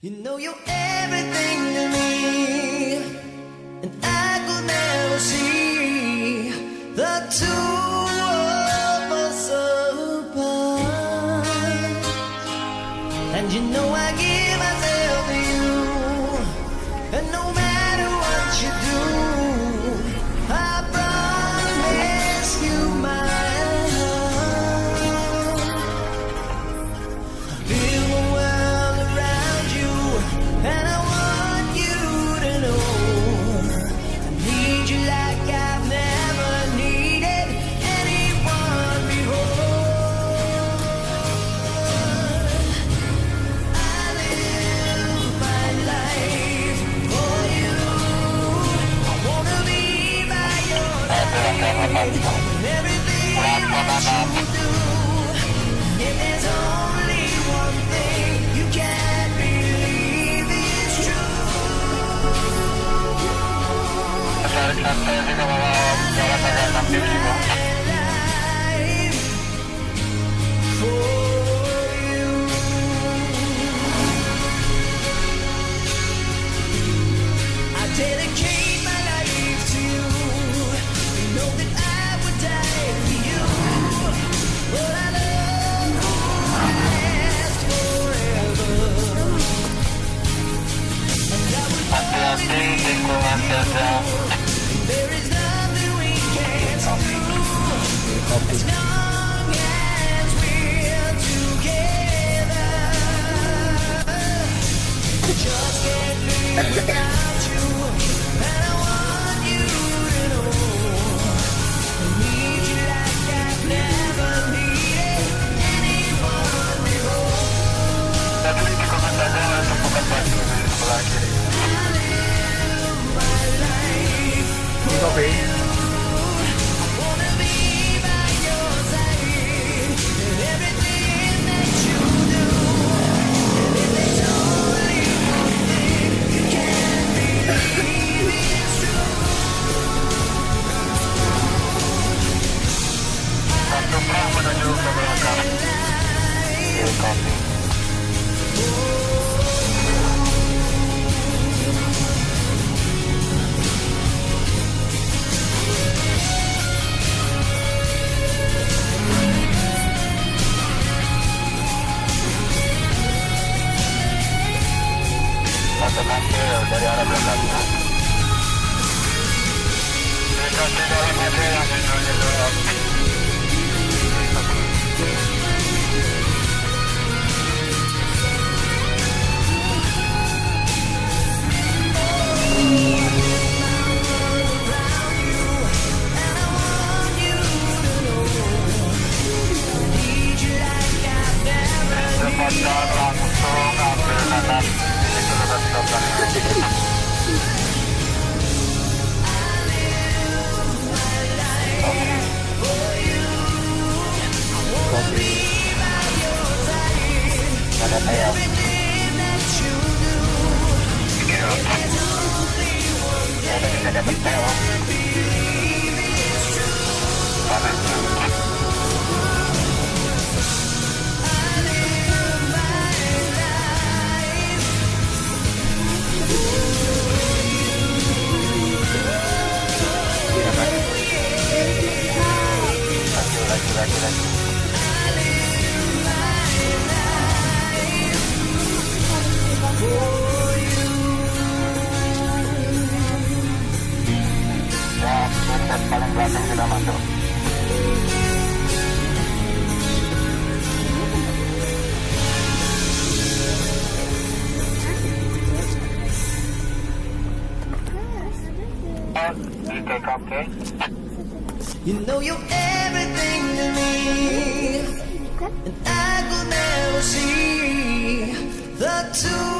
You know you're everything to me, and I could never see the two of us apart. And you know I give myself to you, and no matter what you do, I promise you my heart. I feel the world around you, and I want you to know I need you like I've never needed anyone before. I live my life for you. I wanna be by your side in everything that you do. If there's only one thing you can't believe is true. Life for you. I dedicate my life to you. You know that I would die for you. But I love will last forever. And I will always be with you. There is nothing we can't do as long as we're together. Just can't live without you, and I want you to know I need you like I've never needed anyone before. I live my life for you. I wanna be by your side in everything that you do. And if there's only one thing you can't believe is true. Dari arah belakang. Kasih dari mana yang paling belakang sudah masuk. Okay. You know you're everything to me, and I could never see the two